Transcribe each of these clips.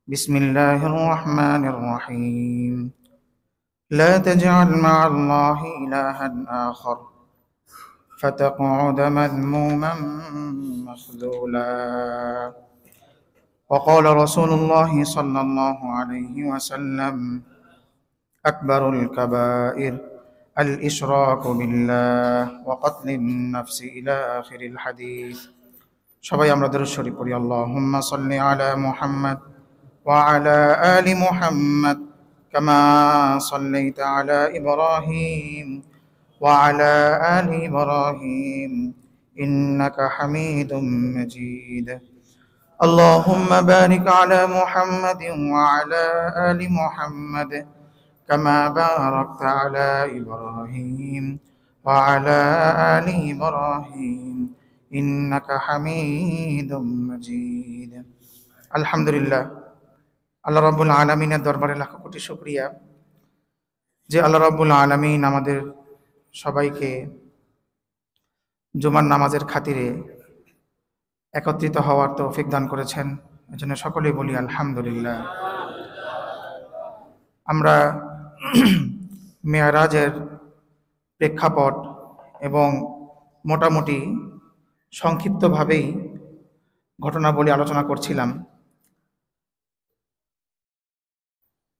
بسم الله الرحمن الرحيم لا تجعل مع الله إلها آخر فتقعد مذموما مخذولا وقال رسول الله صلى الله عليه وسلم أكبر الكبائر الإشراك بالله وقتل النفس إلى آخر الحديث সবাই আমরা দরুদ শরীফ পড়ি আল্লাহুম্মা সাল্লি আলা মুহাম্মাদ ওয়া আলা আলি মুহাম্মাদ কামা সাল্লাইতা আলা ইব্রাহিম ওয়া আলা আলি ইব্রাহিম ইন্নাকা হামিদুম মাজিদ আল্লাহুম্মা বারিক আলা মুহাম্মাদিন ওয়া আলা আলি মুহাম্মাদ কামা বারাকতা আলা ইব্রাহিম ওয়া আলা আলি ইব্রাহিম ইন্নাকা হামিদুম মাজিদ। আলহামদুলিল্লাহ, আল্লাহ রাব্বুল আলামিনের দরবারে লাখ কোটি শুকরিয়া যে আল্লাহ রাব্বুল আলামিন আমাদের সবাইকে জুমার নামাজের খাতিরে একত্রিত হওয়ার তৌফিক দান করেছেন। এজন্য সকলেই বলি আলহামদুলিল্লাহ। আমরা মেরাজের প্রেক্ষাপট এবং মোটামুটি সংক্ষিপ্তভাবেই ঘটনাবলী আলোচনা করছিলাম।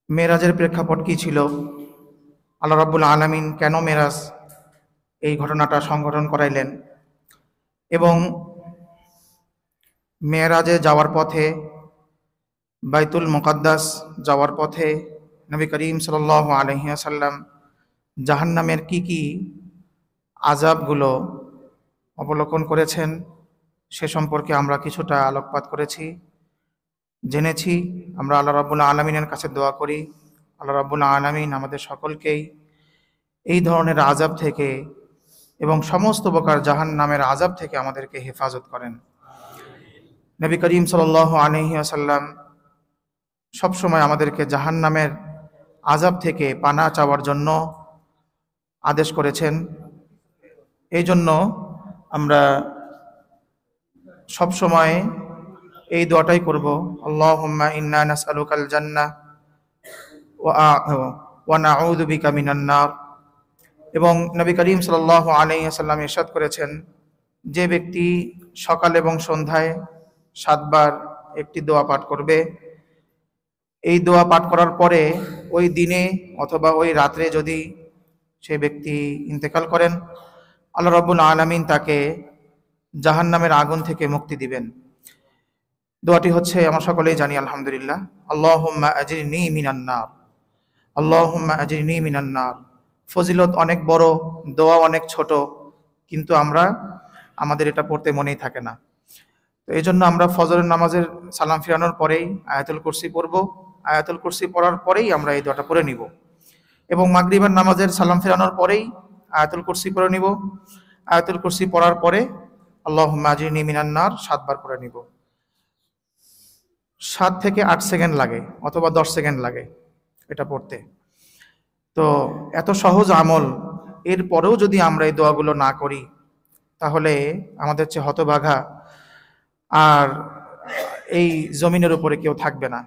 মেরাজের প্রেক্ষাপট কি ছিল, আল্লাহ রাব্বুল আলামিন কেন মেরাজ এই ঘটনাটা সংগঠন করাইলেন, এবং মেরাজে যাওয়ার পথে বাইতুল মুকাদ্দাস যাওয়ার পথে নবী করিম সাল্লাল্লাহু আলাইহি ওয়াসাল্লাম জাহান্নামের কি আযাবগুলো অবলোকন করেছেন সে সম্পর্কে আমরা কিছুটা আলোকপাত করেছি, জেনেছি। আমরা আল্লাহ রাব্বুল আলামিনের কাছে দোয়া করি আল্লাহ রাব্বুল আলামিন আমাদের সকলকেই এই ধরনের আযাব থেকে এবং সমস্ত প্রকার জাহান্নামের আযাব থেকে আমাদেরকে হেফাজত করেন। নবী করিম সাল্লাল্লাহু আলাইহি ওয়াসাল্লাম সবসময় আমাদেরকে জাহান্নামের আযাব থেকে পানাহ চাওয়ার জন্য আদেশ করেছেন। এই জন্য আমরা সব সময় এই দোয়াটাই করব, আল্লাহুম্মা ইন্না নাসআলুকাল জান্নাহ ওয়া নাউযু বিকা মিনান নার। এবং নবী করিম সাল্লাল্লাহু আলাইহি ওয়াসাল্লাম ইরশাদ করেছেন, যে ব্যক্তি সকাল এবং সন্ধ্যায় 7 বার একটি দোয়া পাঠ করবে, এই দোয়া পাঠ করার পরে ওই দিনে অথবা ওই রাত্রে যদি সেই ব্যক্তি ইন্তেকাল করেন, আল্লাহ রাব্বুল আলামিন তাকে জাহান্নামের আগুন থেকে মুক্তি দিবেন। দোয়াটি হচ্ছে আমরা সকলেই জানি আলহামদুলিল্লাহ, আল্লাহুম্মা আজরিনি মিনান নার, আল্লাহুম্মা আজরিনি মিনান নার। ফজিলত অনেক বড়, দোয়া অনেক ছোট, কিন্তু আমাদের এটা পড়তে মনেই থাকে না। তো এই জন্য আমরা ফজরের নামাজের সালাম ফিরানোর পরেই আয়াতুল কুরসি পড়ব, আয়াতুল কুরসি পড়ার পরেই আমরা এই দোয়াটা পড়ে নিব, এবং মাগরিবের নামাজের সালাম ফিরানোর পরেই আয়াতুল কুরসি পড়ে নিব। আয়াতুল কুরসি পড়ার পরে আল্লাহুম্মা আজরিনি মিনান নার 7 বার পড়ে নিব। 7 থেকে 8 সেকেন্ড লাগে অথবা 10 সেকেন্ড লাগে এটা পড়তে। তো এত সহজ আমল, এর পরেও যদি আমরা এই দোয়াগুলো না করি তাহলে আমাদের চেয়ে হতভাগা আর এই জমিনের উপরে কেউ থাকবে না।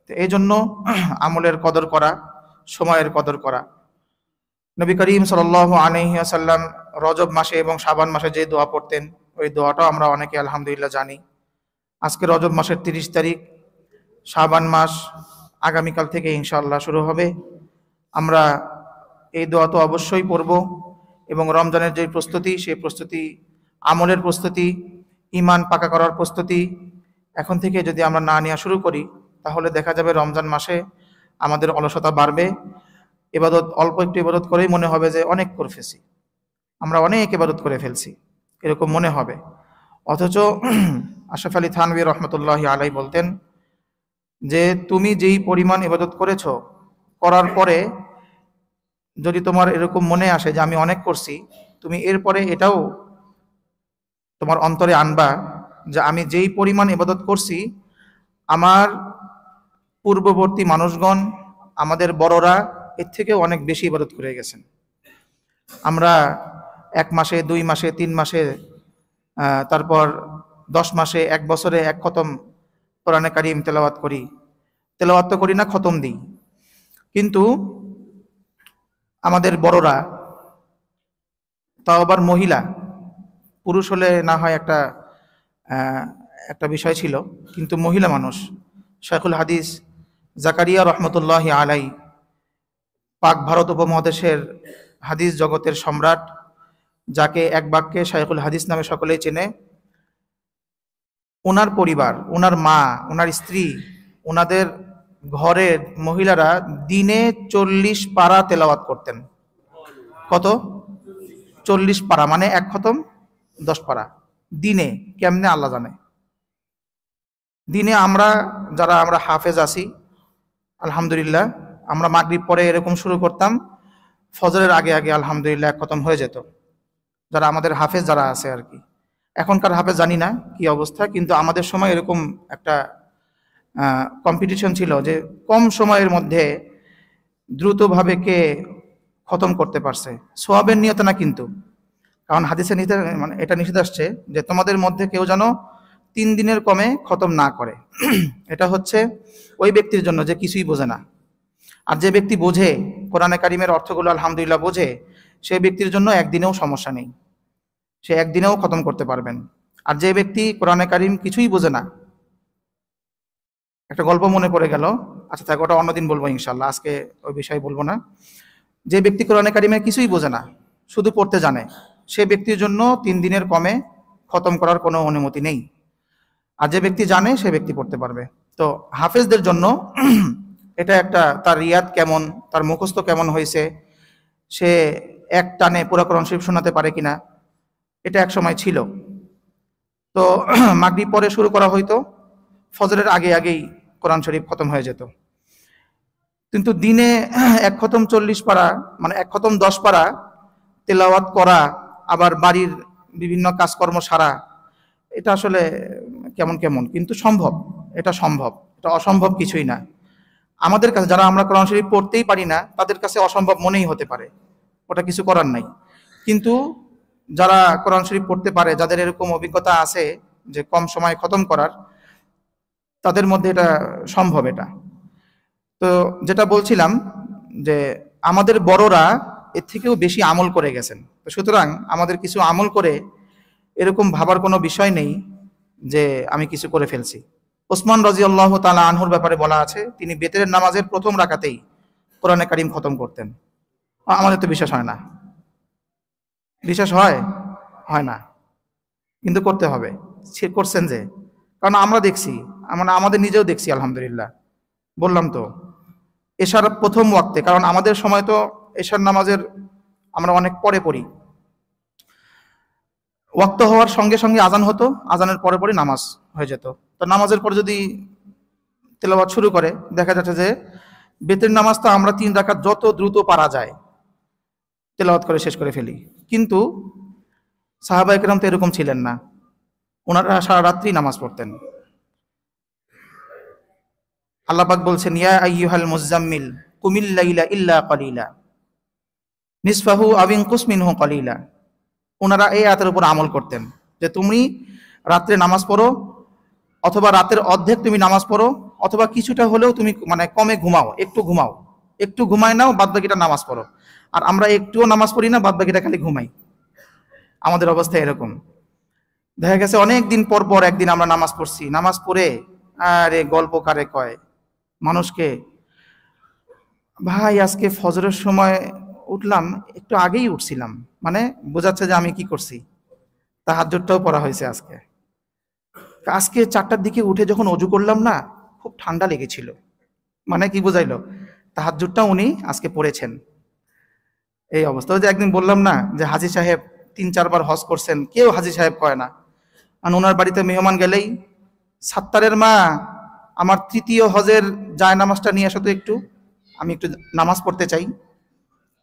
তো এই জন্য আমলের কদর করা, সময়ের কদর করা। নবী করিম সাল্লাল্লাহু আলাইহি ওয়াসাল্লাম রজব মাসে এবং শাবান মাসে যে দোয়া পড়তেন, ওই দোয়াটাও আমরা অনেকে আলহামদুলিল্লাহ জানি। আজকে রজব মাসের 30 তারিখ, শাবান মাস আগামীকাল থেকে ইনশাআল্লাহ শুরু হবে। আমরা এই দোয়া তো অবশ্যই পড়ব, এবং রমজানের যে প্রস্তুতি, সেই প্রস্তুতি, আমলের প্রস্তুতি, ঈমান পাকা করার প্রস্তুতি এখন থেকে যদি আমরা না নেওয়া শুরু করি তাহলে দেখা যাবে রমজান মাসে আমাদের অলসতা বাড়বে। ইবাদত অল্প একটু ইবাদত করেই মনে হবে যে অনেক করে ফেলছি, আমরা অনেক ইবাদত করে ফেলছি, এরকম মনে হবে। অথচ আশরাফ আলী থানভী রহমতুল্লাহি আলাইহি বলতেন যে তুমি যেই পরিমাণ ইবাদত করেছো, করার পরে যদি তোমার এরকম মনে আসে যে আমি অনেক করছি, তুমি এরপরে এটাও তোমার অন্তরে আনবা যে আমি যেই পরিমাণ ইবাদত করছি, আমার পূর্ববর্তী মানুষগণ, আমাদের বড়রা এর থেকেও অনেক বেশি ইবাদত করে গেছেন। আমরা 1 মাসে, 2 মাসে, 3 মাসে, তারপর 10 মাসে, 1 বছরে 1 খতম কোরআনে কারীম তেলাওয়াত করি, তেলাওয়াত তো করি না, খতম দিই। কিন্তু আমাদের বড়রা, তাও আবার মহিলা, পুরুষ হলে না হয় একটা বিষয় ছিল, কিন্তু মহিলা মানুষ, শাইখুল হাদিস জাকারিয়া রহমতুল্লাহ আলাই, পাক ভারত উপমহাদেশের হাদিস জগতের সম্রাট, যাকে এক বাক্যে শাইখুল হাদিস নামে সকলেই চেনে, ওনার পরিবার, ওনার মা, ওনার স্ত্রী, ওনাদের ঘরের মহিলারা দিনে 40 পারা তেলাওয়াত করতেন। কত? 40 পারা, মানে এক খতম 10 পারা দিনে। কেমনে আল্লাহ জানে। দিনে আমরা আমরা হাফেজ আছি আলহামদুলিল্লাহ, আমরা মাগরিব পরে এরকম শুরু করতাম, ফজরের আগে আগে আলহামদুলিল্লাহ এক খতম হয়ে যেত। যারা আমাদের হাফেজ যারা আছে আর কি, এখনকার হাফেজ জানি না কি অবস্থা, কিন্তু আমাদের সময় এরকম একটা কম্পিটিশন ছিল যে কম সময়ের মধ্যে দ্রুতভাবে কে খতম করতে পারছে। সোয়াবের নিয়ত না কিন্তু, কারণ হাদিসে মানে এটা নিষেধ আসছে যে তোমাদের মধ্যে কেউ যেন 3 দিনের কমে খতম না করে। এটা হচ্ছে ওই ব্যক্তির জন্য যে কিছুই বোঝে না। আর যে ব্যক্তি বোঝে, কোরআনে কারিমের অর্থগুলো আলহামদুলিল্লাহ বোঝে, সেই ব্যক্তির জন্য একদিনেও সমস্যা নেই, সে একদিনেও খতম করতে পারবেন। আর যে ব্যক্তি কোরআনে কারিম কিছুই বোঝে না, একটা গল্প মনে পড়ে গেল, আচ্ছা থাক, ওটা অন্যদিন বলবো ইনশাল্লাহ, আজকে ওই বিষয়ে বলবো না। যে ব্যক্তি কোরআনে কারিমের কিছুই বোঝে না, শুধু পড়তে জানে, সে ব্যক্তির জন্য 3 দিনের কমে খতম করার কোনো অনুমতি নেই। আর যে ব্যক্তি জানে, সে ব্যক্তি পড়তে পারবে। তো হাফেজদের জন্য এটা একটা, তার রিয়াদ কেমন, তার মুখস্থ কেমন হয়েছে, সে এক টানে পুরা কোরআন শরীফ শোনাতে পারে কিনা, এটা এক সময় ছিল। তো মাগরিব পরে শুরু করা হইতো, ফজরের আগে আগেই কোরআন শরীফ খতম হয়ে যেত। কিন্তু দিনে এক খতম 40 পারা, মানে এক খতম 10 পারা তেলাওয়াত করা, আবার বাড়ির বিভিন্ন কাজকর্ম সারা, এটা আসলে কেমন কেমন, কিন্তু সম্ভব, এটা সম্ভব, এটা অসম্ভব কিছুই না। আমাদের কাছে যারা আমরা কোরআন শরীফ পড়তেই পারি না, তাদের কাছে অসম্ভব মনেই হতে পারে, ওটা কিছু করার নাই। কিন্তু যারা কোরআন শরীফ পড়তে পারে, যাদের এরকম অভিজ্ঞতা আছে যে কম সময় খতম করার, তাদের মধ্যে এটা সম্ভব। এটা তো যেটা বলছিলাম যে আমাদের বড়রা এর থেকেও বেশি আমল করে গেছেন। তো সুতরাং আমাদের কিছু আমল করে এরকম ভাবার কোনো বিষয় নেই যে আমি কিছু করে ফেলছি। ওসমান রাদিয়াল্লাহু তাআলা আনহুর ব্যাপারে বলা আছে, তিনি বেতের নামাজের প্রথম রাকাতেই কোরআনে কারিম খতম করতেন। আমাদের তো বিশ্বাস হয় না। বিশ্বাস হয়? হয় না, কিন্তু করতে হবে। সে করছেন যে, কারণ আমরা দেখছি, আমরা আমাদের নিজেও দেখছি আলহামদুলিল্লাহ। বললাম তো এশার প্রথম ওয়াক্তে, কারণ আমাদের সময় তো এশার নামাজের আমরা অনেক পরে পড়ি, ওয়াক্ত হওয়ার সঙ্গে সঙ্গে আজান হতো, আজানের পরে পরে নামাজ হয়ে যেত। তো নামাজের পরে যদি তেলাওয়াত শুরু করে, দেখা যাচ্ছে যে বেতের নামাজ তো আমরা 3 রাকাত যত দ্রুত পারা যায় তেলাওয়াত করে শেষ করে ফেলি। কিন্তু সাহাবায়ে কেরাম তো এরকম ছিলেন না, ওনারা সারা রাত্রি নামাজ পড়তেন। আল্লাহ পাক বলছেন, ইয়া আইয়ুহাল মুজাম্মিল কুমিল লাইলা ইল্লা কালিলা নিসফাহু আও ইনকুস মিনহু কালিলা। ওনারা এই আয়াতের উপর আমল করতেন যে তুমি রাত্রে নামাজ পড়ো, অথবা রাতের অর্ধেক তুমি নামাজ পড়ো, অথবা কিছুটা হলেও তুমি মানে কমে ঘুমাও, একটু ঘুমায় নাও, বাদ বাকিটা নামাজ পড়ো। আর আমরা একটুও নামাজ পড়ি না, বাদ বাকিটা খালি ঘুমাই। আমাদের অবস্থা এরকম। দেখা গেছে অনেক দিন পর পর একদিন আমরা নামাজ পড়ছি, নামাজ পড়ে আরে গল্প কারে কয় মানুষকে, ভাই আজকে ফজরের সময় উঠলাম, একটু আগেই উঠছিলাম, মানে বোঝাচ্ছে যে আমি কি করছি, তাহাজ্জুদটাও পড়া হয়েছে আজকে। আজকে 4টার দিকে উঠে যখন অজু করলাম না, খুব ঠান্ডা লেগেছিল। মানে কি বোঝাইলো, তাহাজ্জুদটা উনি আজকে পড়েছেন। এই অবস্থা। যে একদিন বললাম না যে হাজী সাহেব 3-4 বার হজ করছেন, কেউ হাজী সাহেব কয় না। আর ওনার বাড়িতে মেহমান গেলেই, সাত্তারের মা আমার 3য় হজের জায়নামাজটা নিয়ে আসো তো একটু, আমি একটু নামাজ পড়তে চাই।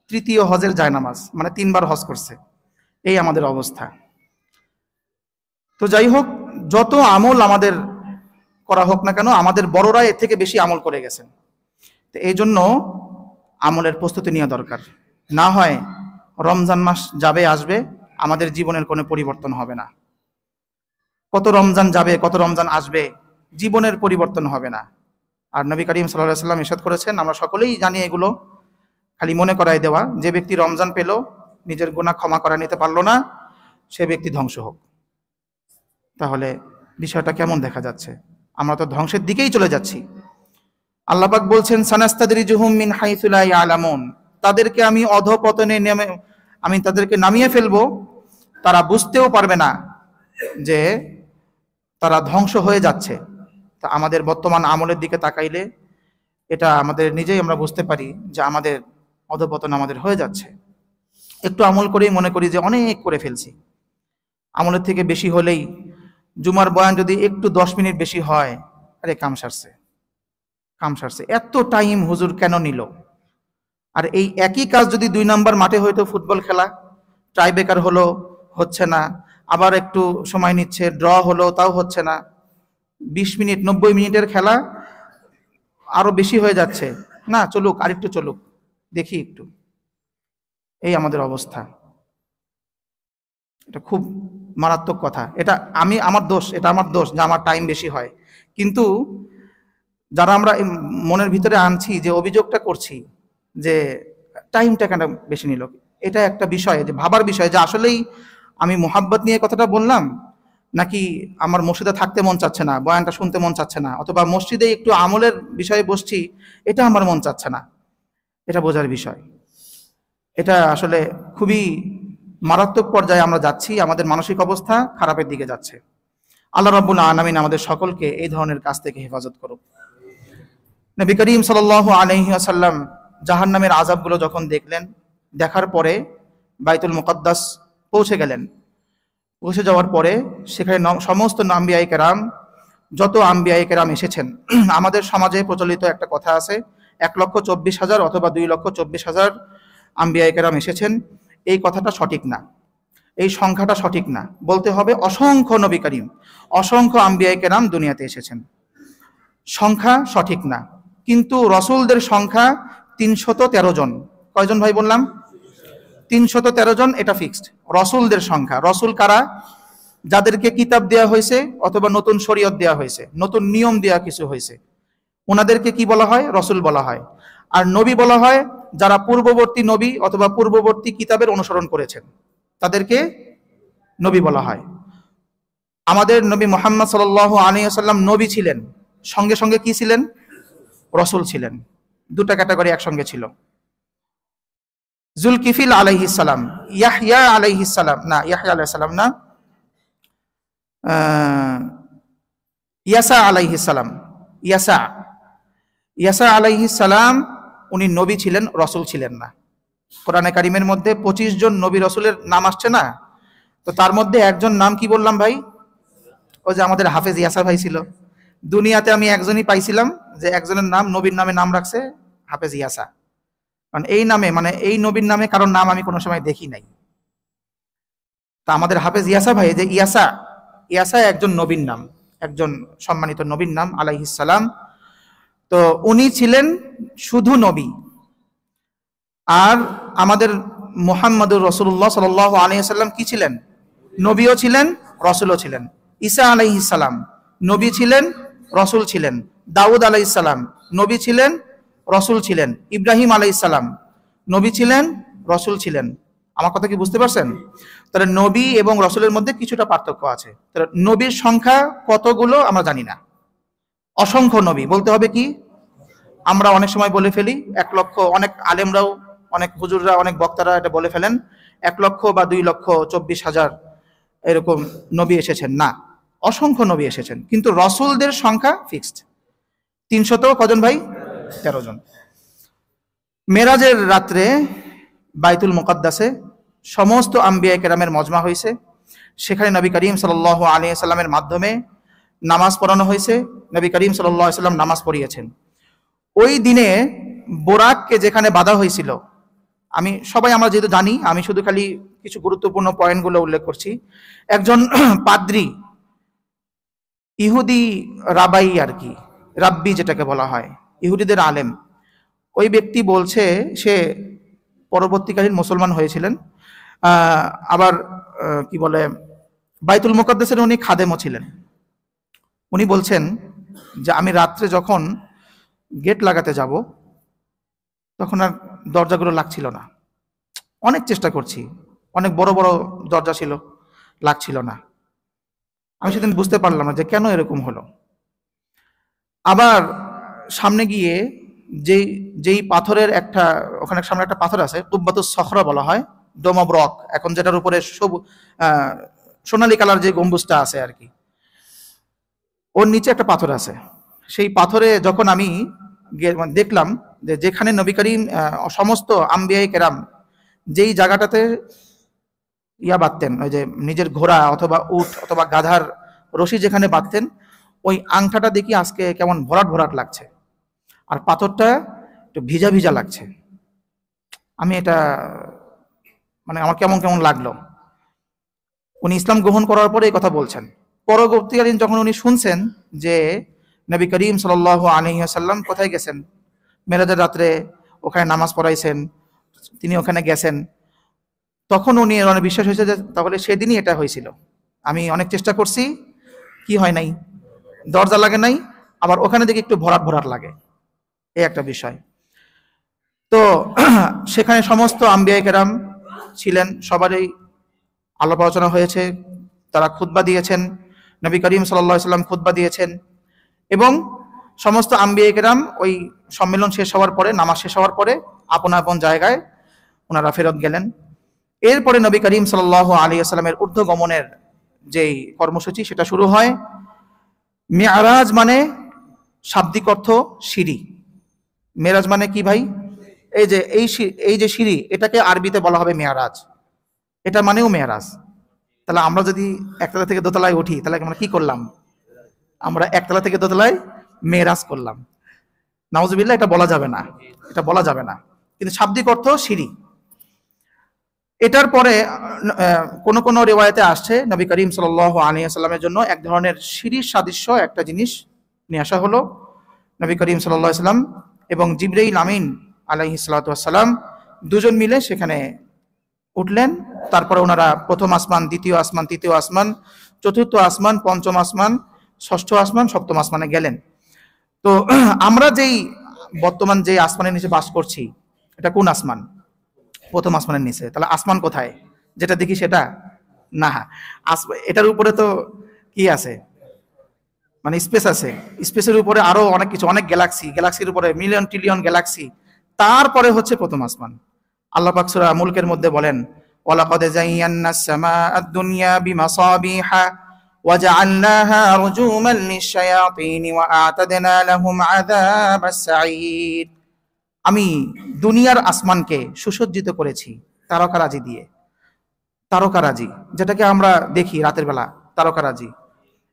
3য় হজের জায়নামাজ, মানে 3 বার হজ করছে। এই আমাদের অবস্থা। তো যাই হোক, যত আমল আমাদের করা হোক না কেন, আমাদের বড়রা এর থেকে বেশি আমল করে গেছেন। তো এই জন্য আমলের প্রস্তুতি নেওয়া দরকার। না হয় রমজান মাস যাবে আসবে, আমাদের জীবনের কোনো পরিবর্তন হবে না। কত রমজান যাবে, কত রমজান আসবে, জীবনের পরিবর্তন হবে না। আর নবী করিম সাল্লাল্লাহু আলাইহি ওয়াসাল্লাম ইরশাদ করেছেন, আমরা সকলেই জানি এগুলো, খালি মনে করাই দেওয়া, যে ব্যক্তি রমজান পেল নিজের গুনাহ ক্ষমা করে নিতে পারলো না, সে ব্যক্তি ধ্বংস হোক। তাহলে বিষয়টা কেমন দেখা যাচ্ছে? আমরা তো ধ্বংসের দিকেই চলে যাচ্ছি। আল্লাহ পাক বলছেন, সানাস্তাদরিজুহুম মিন হাইসু লা ইয়ালামুন, তাদেরকে আমি অধপতনে আমি তাদেরকে নামিয়ে ফেলবো, তারা বুঝতেও পারবে না যে তারা ধ্বংস হয়ে যাচ্ছে। তা আমাদের বর্তমান আমলের দিকে তাকাইলে এটা আমাদের নিজেই আমরা বুঝতে পারি যে আমাদের অধপতন আমাদের হয়ে যাচ্ছে। একটু আমল করেই মনে করি যে অনেক করে ফেলছি। আমলের থেকে বেশি হলেই, জুমার বয়ান যদি একটু 10 মিনিট বেশি হয়, আরে কাম সারছে, এত টাইম হুজুর কেন নিল? আর এই একই কাজ যদি 2 নাম্বার মাঠে হয়তো ফুটবল খেলা, টাই ব্রেকার হলো, হচ্ছে না, আবার একটু সময় নিচ্ছে, ড্র হলো, তাও হচ্ছে না, 20 মিনিট 90 মিনিটের খেলা আরো বেশি হয়ে যাচ্ছে, না চলুক, আরেকটু চলুক, দেখি একটু। এই আমাদের অবস্থা। এটা খুব মারাত্মক কথা। এটা আমার দোষ যে আমার টাইম বেশি হয়। কিন্তু যারা আমরা মনের ভিতরে আনছি, যে অভিযোগটা করছি যে টাইমটা কেন বেশি নিল, এটা একটা বিষয়, যে ভাবার বিষয়, যে আসলেই আমি মোহাব্বত নিয়ে কথাটা বললাম, নাকি আমার মসজিদে থাকতে মন চাচ্ছে না, বয়ানটা শুনতে মন চাচ্ছে না, অথবা মসজিদে একটু আমলের বিষয়ে বসছি, এটা আমার মন চাচ্ছে না। এটা বোঝার বিষয়। এটা আসলে খুবই মারাত্মক পর্যায়ে আমরা যাচ্ছি, আমাদের মানসিক অবস্থা খারাপের দিকে যাচ্ছে। আল্লাহ রাব্বুল আলামিন আমাদের সকলকে এই ধরনের কাজ থেকে হেফাজত করুক। নবী করিম সাল্লাল্লাহু আলাইহি ওয়াসাল্লাম জাহান্নামের আযাবগুলো যখন দেখলেন, দেখার পরে বাইতুল মুকাদ্দাস পৌঁছে গেলেন। পৌঁছে যাওয়ার পরে সেখানে সমস্ত আম্বিয়ায়ে কেরাম, যত আম্বিয়ায়ে কেরাম এসেছেন, আমাদের সমাজে প্রচলিত একটা কথা আছে, 1,24,000 অথবা 2,24,000 আম্বিয়ায়ে কেরাম এসেছেন। এই কথাটা সঠিক না, এই সংখ্যাটা সঠিক না, বলতে হবে অসংখ্য নবী করিম, অসংখ্য আম্বিয়ায়ে কেরাম দুনিয়াতে এসেছেন। সংখ্যা সঠিক না, কিন্তু রসুলদের সংখ্যা 313 জন। কয়জন ভাই বললাম? 313 জন, এটা ফিক্সড রসুলদের সংখ্যা। রসুল কারা? যাদেরকে কিতাব দেয়া হয়েছে অথবা নতুন শরীয়ত দেয়া হয়েছে, নতুন নিয়ম দেয়া কিছু হয়েছে, ওনাদেরকে কি বলা হয়? রসুল বলা হয়। আর নবী বলা হয় যারা পূর্ববর্তী নবী অথবা পূর্ববর্তী কিতাবের অনুসরণ করেছেন, তাদেরকে নবী বলা হয়। আমাদের নবী মুহাম্মদ সাল্লাল্লাহু আলাইহি ওয়াসাল্লাম নবী ছিলেন, সঙ্গে সঙ্গে কি ছিলেন? রসুল ছিলেন। দুটা ক্যাটাগরি একসঙ্গে ছিল। জুলকিফিল আলাইহিস সালাম, ইয়াহইয়া আলাইহিস সালাম, না ইয়াহইয়া আলাইহিস সালাম না, ইয়াসা আলাইহিস সালাম, ইয়াসা আলাইহিস সালাম, উনি নবী ছিলেন, রসুল ছিলেন না। কোরআনে কারিমের মধ্যে 25 জন নবী রসুলের নাম আসছে না? তো তার মধ্যে একজন নাম কি বললাম ভাই? ওই যে আমাদের হাফেজ ইয়াসা ভাই ছিল। দুনিয়াতে আমি একজনই পাইছিলাম যে একজনের নাম, নবীর নামে নাম রাখছে হাফেজ ইয়াসা। কারণ এই নামে, মানে এই নবীর নামে কারণ নাম আমি কোনো সময় দেখি নাই। তা আমাদের হাফেজ ইয়াসা ভাই, যে ইয়াসা একজন নবীর নাম, একজন সম্মানিত নবীর নাম আলাইহিস সালাম। তো উনি ছিলেন শুধু নবী। আর আমাদের মুহাম্মদুর রাসূলুল্লাহ সাল্লাল্লাহু আলাইহি ওয়াসাল্লাম কি ছিলেন? নবীও ছিলেন, রসুলও ছিলেন। ঈসা আলাইহিস সালাম নবী ছিলেন, রসুল ছিলেন। দাউদ আলাইহিস সালাম নবী ছিলেন, রসুল ছিলেন। ইব্রাহিম আলাইহিস সালাম নবী ছিলেন, রসুল ছিলেন। আমার কথা কি বুঝতে পারছেন? তাহলে নবী এবং রসুলের মধ্যে কিছুটা পার্থক্য আছে। তাহলে নবীর সংখ্যা কতগুলো আমরা জানি না, অসংখ্য নবী বলতে হবে কি? আমরা অনেক সময় বলে ফেলি 1 লক্ষ, অনেক আলেমরাও, অনেক হুজুররা, অনেক বক্তারা এটা বলে ফেলেন 1 লক্ষ বা 2,24,000 এরকম নবী এসেছেন। না, অসংখ্য নবী এসেছেন, কিন্তু রসুলদের সংখ্যা ফিক্সড 300 কজন ভাই? 13 জন। মেরাজের রাত্রে বাইতুল মুকাদ্দাসে সমস্ত আম্বিয়া কেরামের মজমা হয়েছে। সেখানে নবী করিম সাল্লাল্লাহু আলাইহি সাল্লামের মাধ্যমে নামাজ পড়ানো হয়েছে। নবী করিম সাল্লাল্লাহু আলাইহি সাল্লাম নামাজ পড়িয়েছেন। ওই দিনে বোরাককে যেখানে বাঁধা হয়েছিল, সবাই আমরা যেহেতু জানি, আমি শুধু খালি কিছু গুরুত্বপূর্ণ পয়েন্টগুলো উল্লেখ করছি। একজন পাদ্রী, ইহুদি রাবাই আর কি, রাব্বি যেটাকে বলা হয়, ইহুদিদের আলেম, ওই ব্যক্তি বলছে, সে পরবর্তীকালীন মুসলমান হয়েছিলেন। আবার কি বলে, বাইতুল মুকাদ্দাসের উনি খাদেমও ছিলেন। উনি বলছেন যে আমি রাত্রে যখন গেট লাগাতে যাব, তখন আর দরজাগুলো লাগছিল না। অনেক চেষ্টা করছি, অনেক বড় বড় দরজা ছিল, লাগছিল না। আমি সেদিন বুঝতে পারলাম না যে কেন এরকম হলো। আবার সামনে গিয়ে যেই পাথরের একটা, ওখানে সামনে একটা পাথর আছে, তুব্বাতুস সখরা বলা হয়, ডোম অব রক, এখন যেটার উপরে সোনালী কালার যে গম্বুজটা আছে আর কি, ওর নিচে একটা পাথর আছে। সেই পাথরে যখন আমি দেখলাম যে যেখানে নবী করিম সমস্ত আম্বিয়ায়ে কেরাম যেই জায়গাটাতে বাঁধতেন, ওই যে নিজের ঘোড়া অথবা উট অথবা গাধার রশি যেখানে বাঁধতেন, ওই আংটাটা দেখি আজকে কেমন ভরাট ভরাট লাগছে, আর পাথরটা একটু ভিজা ভিজা লাগছে। আমি এটা মানে আমার কেমন কেমন লাগলো। উনি ইসলাম গ্রহণ করার পরে এই কথা বলছেন। পরবর্তীকালীন যখন উনি শুনছেন যে নবী করিম সাল্লাল্লাহু আলাইহি ওয়াসাল্লাম কোথায় গেছেন, মেরাজের রাত্রে ওখানে নামাজ পড়াইছেন, তিনি ওখানে গেছেন, তখন উনি অনেক বিশ্বাস হয়েছে যে তাহলে সেদিনই এটা হয়েছিল। আমি অনেক চেষ্টা করছি, কি হয় নাই, দরজা লাগে নাই, আবার ওখানে দেখি একটু ভরাট ভরাট লাগে, এই একটা বিষয়। তো সেখানে সমস্ত আম্বিয়ায়ে কেরাম ছিলেন, সবারই আলাপ আলোচনা হয়েছে, তারা খুতবা দিয়েছেন, নবী করিম সাল্লাল্লাহু আলাইহি ওয়াসাল্লাম খুতবা দিয়েছেন, এবং সমস্ত আম্বিয়ায়ে কেরাম ওই সম্মেলন শেষ হওয়ার পরে, নামাজ শেষ হওয়ার পরে আপন আপন জায়গায় ওনারা ফেরত গেলেন। এরপরে নবী করিম সাল্লাল্লাহু আলাইহি ওয়াসাল্লামের ঊর্ধ্বগমনের যেই কর্মসূচি সেটা শুরু হয়। মেরাজ মানে শাব্দিক অর্থ সিঁড়ি। মেরাজ মানে কি ভাই? এই যে সিঁড়ি, এটাকে আরবিতে বলা হবে মেরাজ, এটা মানেও মেরাজ। তাহলে আমরা যদি একতলা থেকে দোতলায় উঠি, তাহলে আমরা কি করলাম? আমরা একতলা থেকে দোতলায় মেরাজ করলাম। নাউজুবিল্লাহ, এটা বলা যাবে না, এটা বলা যাবে না, কিন্তু শাব্দিক অর্থ সিঁড়ি। এটার পরে কোন কোন রিওয়ায়াতে আসছে নবী করিম সাল্লাল্লাহু আলাইহি ওয়াসাল্লামের জন্য এক ধরনের সিঁড়ির সাদৃশ্য একটা জিনিস নিয়ে আসা হলো। নবী করিম সাল্লাল্লাহু আলাইহি ওয়াসাল্লাম এবং জিবরাইল আমিন আলাইহিস সালাতু ওয়াস সালাম দুজন মিলে সেখানে উঠলেন। তারপরে ওনারা প্রথম আসমান, দ্বিতীয় আসমান, তৃতীয় আসমান, চতুর্থ আসমান, পঞ্চম আসমান, ষষ্ঠ আসমান, সপ্তম আসমানে গেলেন। তো আমরা বর্তমান যে আসমানের নিচে বাস করছি, এটা কোন আসমান? প্রথম আসমানের নিচে। তাহলে আসমান কোথায়? যেটা দেখি সেটা না, এটার উপরে তো কি আছে, মানে স্পেস আছে, স্পেসের উপরে আরো অনেক কিছু, অনেক গ্যালাক্সি, গ্যালাক্সির উপরে মিলিয়ন ট্রিলিয়ন গ্যালাক্সি, তারপরে হচ্ছে প্রথম আসমান। আল্লাহ পাক সূরা মুলকের মধ্যে বলেন, ওয়ালাকাদ যায়্যানাস সামাআদ দুনিয়া বিমাসাবিহা ওয়াজআলনাহা রুজুমান লিশ-শায়াতিন ওয়া আ'তাদনা লাহুম আযাবাস সাঈর। আমি দুনিয়ার আসমানকে সুসজ্জিত করেছি তারকারাজি দিয়ে। তারকারাজি যেটাকে আমরা দেখি রাতের বেলা, তারকারাজি,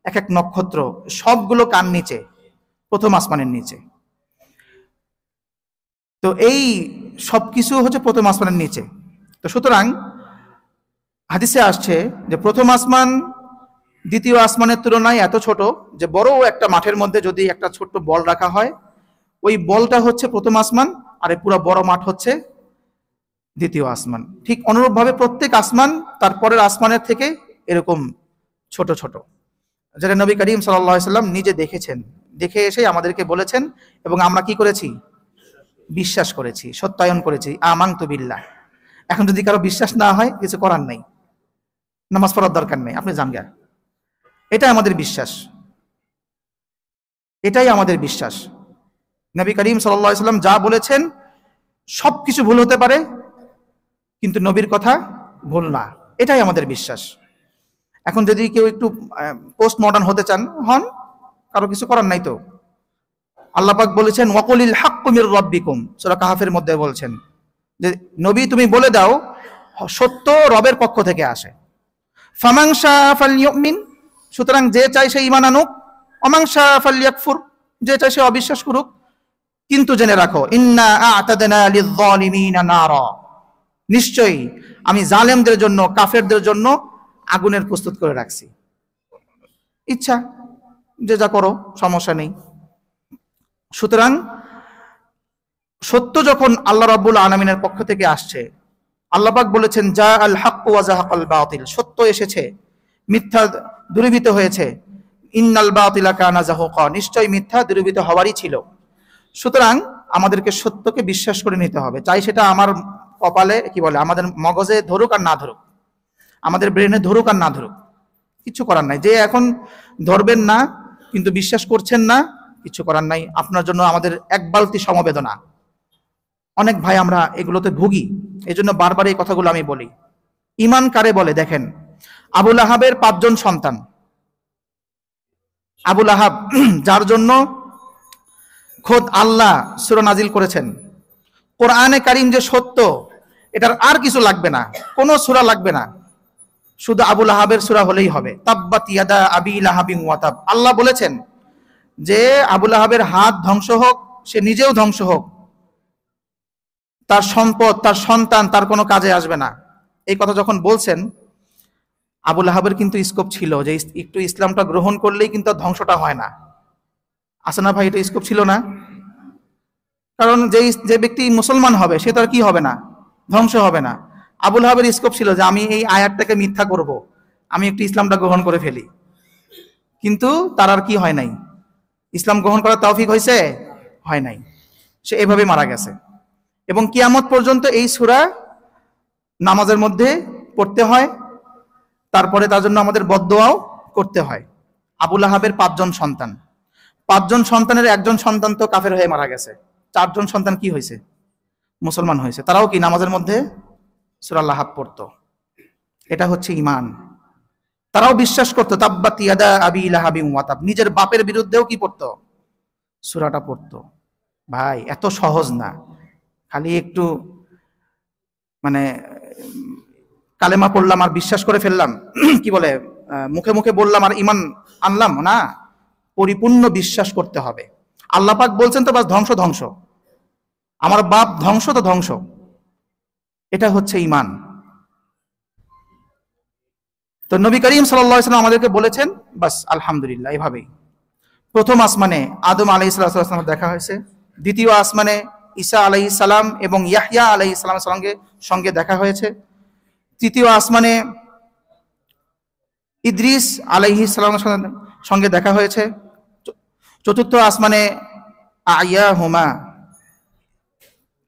এক এক নক্ষত্র, সবগুলো কার নিচে? প্রথম আসমানের নিচে। তো এই সবকিছু হচ্ছে প্রথম আসমানের নিচে। তো সুতরাং হাদিসে আসছে যে প্রথম আসমান দ্বিতীয় আসমানের তুলনায় এত ছোট যে বড় একটা মাঠের মধ্যে যদি একটা ছোট্ট বল রাখা হয়, ওই বলটা হচ্ছে প্রথম আসমান, আর এই পুরো বড় মাঠ হচ্ছে দ্বিতীয় আসমান। ঠিক অনুরূপভাবে প্রত্যেক আসমান তার পরের আসমানের থেকে এরকম ছোট ছোট, যেটা নবী করিম সাল্লাল্লাহু আলাইহি ওয়াসাল্লাম নিজে দেখেছেন, দেখে এসে আমাদেরকে বলেছেন, এবং আমরা কি করেছি? বিশ্বাস করেছি, সত্যায়ন করেছি, আমানতু বিল্লাহ। এখন যদি কারো বিশ্বাস না হয়, কিছু করার নাই, নামাজ পড়ার দরকার নেই, আপনি জানগা। এটাই আমাদের বিশ্বাস, এটাই আমাদের বিশ্বাস। নবী করিম সাল্লাল্লাহু আলাইহি ওয়াসাল্লাম যা বলেছেন সবকিছু ভুল হতে পারে, কিন্তু নবীর কথা ভুল না, এটাই আমাদের বিশ্বাস। এখন যদি কেউ একটু পোস্ট মডার্ন হতে চান, হন, কারো কিছু করার নাই। তো আল্লাহ পাক বলেছেন, ওয়াকুলিল হাক্কু মির রাব্বিকুম, সূরা কাহফের মধ্যে বলছেন যে নবী তুমি বলে দাও সত্য রবের পক্ষ থেকে আসে। ফামান শাআ ফালইউমিন, সুতরাং যে চায় সে ঈমান আনুক, ওমান শাআ ফালইয়াকফুর, যে চায় সে অবিশ্বাস করুক। কিন্তু জেনে রাখো, ইন্না আ'তাদনা লিয-যালিমিনা নারা, নিশ্চয়ই আমি জালেমদের জন্য, কাফেরদের জন্য আগুনের প্রস্তুত করে রাখছি। ইচ্ছা যে যা করো, সমস্যা নেই। সুতরাং সত্য যখন আল্লাহ রাব্বুল আলামিনের পক্ষ থেকে আসছে, আল্লাহ পাক বলেছেন, জা আল হাক্কু ওয়া যাহাকাল বাতিল, সত্য এসেছে, মিথ্যা দূরীভূত হয়েছে। ইন্নাল বাতিলা কানা যাহুকা, নিশ্চয় মিথ্যা দূরীভূত হওয়ারই ছিল। সুতরাং আমাদেরকে সত্যকে বিশ্বাস করে নিতে হবে, চাই সেটা আমার কপালে কি বলে আমাদের মগজে ধরুক আর না ধরুক, আমাদের ব্রেনে ধরুক আর না ধরুক, কিছু করার নাই। যে এখন ধরবেন না কিন্তু বিশ্বাস করছেন না, কিছু করার নাই, আপনার জন্য আমাদের এক বালতি সমবেদনা। অনেক ভাই আমরা এগুলোতে ভুগি, এই জন্য বারবার এই কথাগুলো আমি বলি। ইমান কারে বলে দেখেন, আবুল আহাবের 5 জন সন্তান, আবুল আহাব যার জন্য খোদ আল্লাহ সূরা নাজিল করেছেন, কোরআনে কারীম যে সত্য এটার আর কিছু লাগবে না, কোনো সূরা লাগবে না, শুধু আবুল আহাবের সূরা হলেই হবে। তাব্বাত ইয়াদা আবি লাহাবিন ওয়া তাব, আল্লাহ বলেছেন যে আবুল আহাবের হাত ধ্বংস হোক, সে নিজেও ধ্বংস হোক, তার সম্পদ তার সন্তান তার কোনো কাজে আসবে না। এই কথা যখন বলছেন, আবুল আহাবের কিন্তু স্কোপ ছিল যে একটু ইসলামটা গ্রহণ করলেই কিন্তু ধ্বংসটা হয় না, আছে না ভাই? এটা স্কোপ ছিল না? কারণ যে ব্যক্তি মুসলমান হবে সে তার কি হবে না, ধ্বংস হবে না। আবুল আহাবের স্কোপ ছিল যে আমি এই আয়াতটাকে মিথ্যা করব, আমি একটু ইসলামটা গ্রহণ করে ফেলি, কিন্তু তার আর কি হয় নাই, ইসলাম গ্রহণ করার তৌফিক হয়েছে? হয় নাই, সে এভাবে মারা গেছে। এবং কিয়ামত পর্যন্ত এই সূরা নামাজের মধ্যে পড়তে হয়, তারপরে তার জন্য আমাদের বদদোয়াও করতে হয়। আবুল আহাবের 5 জন সন্তান, 5 জন সন্তানের 1 জন সন্তান তো কাফের হয়ে মারা গেছে, 4 জন সন্তান কি হয়েছে? মুসলমান হয়েছে। তারাও কি নামাজের মধ্যে সূরা লাহাব পড়তো। এটা হচ্ছে ঈমান। তারাও বিশ্বাস করতো তাব্বাত ইয়াদা আবি লাহাবিন ওয়া তাব, নিজের বাপের বিরুদ্ধেও কি পড়তো? সূরাটা পড়তো। ভাই এত সহজ না, খালি একটু মানে কালেমা পড়লাম আর বিশ্বাস করে ফেললাম, কি বলে মুখে মুখে বললাম আর ঈমান আনলাম না, পরিপূর্ণ বিশ্বাস করতে হবে। আল্লাহ পাক বলছেন তো বাস ধ্বংস ধ্বংস, আমার বাপ ধ্বংস তো ধ্বংস, এটা হচ্ছে ঈমান। তো নবী করিম সাল্লাল্লাহু আলাইহি ওয়াসাল্লাম আমাদেরকে বলেছেন বাস আলহামদুলিল্লাহ। এভাবেই প্রথম আসমানে আদম আলাইহিস সালাম দেখা হয়েছে, দ্বিতীয় আসমানে ঈসা আলাইহিস সালাম এবং ইয়াহইয়া আলাইহিস সালামের সঙ্গে দেখা হয়েছে, তৃতীয় আসমানে ইদ্রিস আলাইহিস সালামের সঙ্গে দেখা হয়েছে, চতুর্থ আসমানে আয়াহুমা,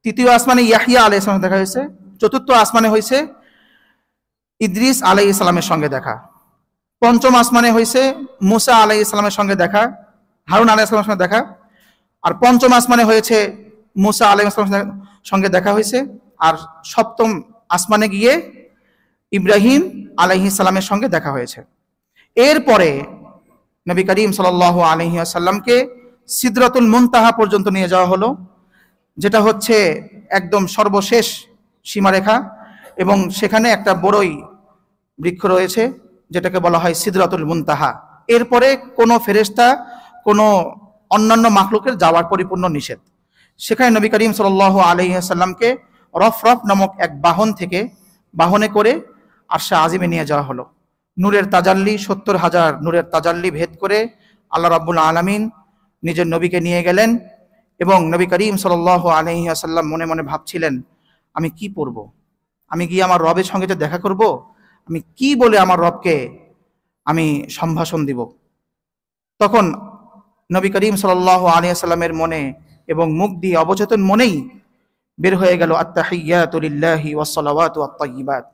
তৃতীয় আসমানে ইয়াহইয়া আলাইহিস সালাম দেখা হয়েছে, চতুর্থ আসমানে হয়েছে ইদ্রিস আলাইহিস সালামের সঙ্গে দেখা, পঞ্চম আসমানে হয়েছে মুসা আলাইহিস সালামের সঙ্গে দেখা, হারুন আলাইহিস সালামের সঙ্গে দেখা, আর পঞ্চম আসমানে হয়েছে মুসা আলাইহিস সালামের সঙ্গে দেখা হয়েছে, আর সপ্তম আসমানে গিয়ে ইব্রাহিম আলাইহিস সালামের সঙ্গে দেখা হয়েছে। এরপরে নবী করিম সাল্লাল্লাহু আলাইহি ওয়াসাল্লামকে সিদরাতুল মুনতাহা পর্যন্ত নিয়ে যাওয়া হলো, যেটা হচ্ছে একদম সর্বশেষ সীমারেখা, এবং সেখানে একটা বড়ই বৃক্ষ রয়েছে যেটাকে বলা হয় সিদরাতুল মুনতাহা। এরপরে কোনো ফেরেশতা কোনো অন্যান্য মাখলুকের যাওয়ার পরিপূর্ণ নিষেধ। সেখানে নবী করিম সাল্লাল্লাহু আলাইহি ওয়াসাল্লামকে রফরফ নামক এক বাহনে করে আরশে আজিমে নিয়ে যাওয়া হলো। নূরের তাজাল্লি 70,000 নূরের তাজাল্লি ভেদ করে আল্লাহ রাব্বুল আলামিন নিজের নবীকে নিয়ে গেলেন, এবং নবী করিম সাল্লাল্লাহু আলাইহি ওয়াসাল্লাম মনে মনে ভাবছিলেন আমি কি পড়ব, আমি গিয়ে আমার রবের সঙ্গে যে দেখা করব, আমি কি বলে আমার রবকে আমি সম্ভাষণ দিব। তখন নবী করিম সাল্লাল্লাহু আলাইহি ওয়াসাল্লামের মনে এবং মুখ দিয়ে অবচেতন মনেই বের হয়ে গেল আত্তাহিয়াতু লিল্লাহি ওয়াস সালাওয়াতু ওয়াত তাইয়্যিবাত,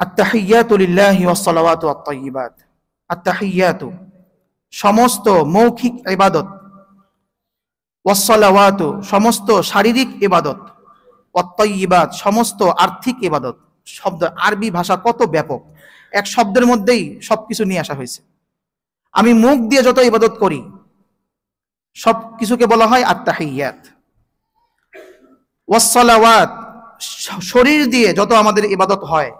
আত্তাহিয়াতু লিল্লাহি ওয়াস সালাওয়াতু ওয়াত তাইয়্যিবাত। আত্তাহিয়াতু সমস্ত মৌখিক ইবাদত, ওয়াস সালাওয়াতু সমস্ত শারীরিক ইবাদত, ওয়াত তাইয়্যিবাত সমস্ত আর্থিক ইবাদত। শব্দ আরবি ভাষা কত ব্যাপক, এক শব্দের মধ্যেই সবকিছু নিয়ে আসা হয়েছে। আমি মুখ দিয়ে যত ইবাদত করি সব কিছুকে বলা হয় আত্তাহিয়াত। ওয়াস সালাওয়াত শরীর দিয়ে যত আমাদের ইবাদত হয়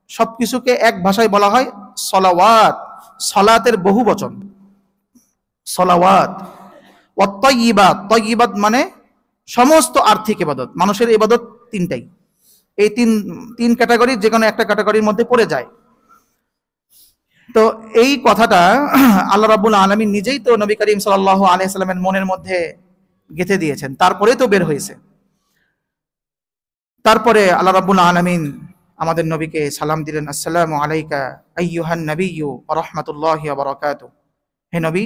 সবকিছুকে এক ভাষায় বলা হয় সালাওয়াত, সালাতের বহু বচন সালাওয়াত। ওয়াত তাইয়্যিবাত, তাইয়্যিবাত মানে সমস্ত আর্থিক ইবাদত। মানুষের ইবাদত তিনটাই, এই তিন ক্যাটাগরি যে কোনো একটা ক্যাটাগরির মধ্যে পড়ে যায়। তো এই কথাটা আল্লাহ রাব্বুল আলামিন নিজেই তো নবী করিম সাল্লাল্লাহু আলাইহি ওয়াসাল্লামের মনের মধ্যে গেঁথে দিয়েছেন, তারপরে তো বের হয়েছে। তারপরে আল্লাহ রাব্বুল আলামিন আমাদের নবীকে সালাম দিলেন, আসসালামু আলাইকা আইয়ুহান নাবিয়্যু ওয়া রাহমাতুল্লাহি ওয়া বারাকাতুহু। হে নবী,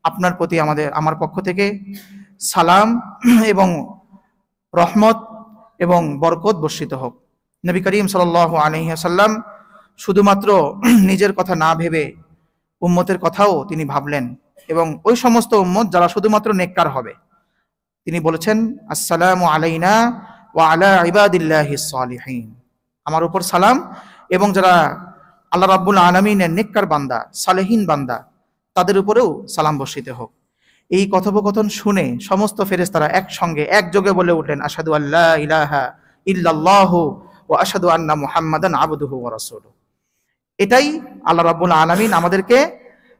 আপনার প্রতি আমার পক্ষ থেকে সালাম এবং রহমত এবং বরকত বর্ষিত হোক। নবী করিম সাল্লাল্লাহু আলাইহি ওয়াসাল্লাম শুধুমাত্র নিজের কথা না ভেবে উম্মতের কথাও তিনি ভাবলেন, এবং ওই সমস্ত উম্মত যারা শুধুমাত্র নেককার হবে। তিনি বলেছেন, আসসালামু আলাইনা ওয়া আলা ইবাদিল্লাহিস সালিহিন, আমার উপর সালাম এবং যারা আল্লাহ রাব্বুল আলামিনের নেককার বান্দা, সালেহীন বান্দা, তাদের উপরেও সালাম বর্ষিত হোক। এই কথোপকথন শুনে সমস্ত ফেরেশতারা একসঙ্গে একযোগে বলে উঠলেন, আশহাদু আল্লা ইলাহা ইল্লাল্লাহু ওয়া আশহাদু আন্না মুহাম্মাদান আবদুহু ওয়া রাসূলুহু। এটাই আল্লাহ রাব্বুল আলামিন আমাদেরকে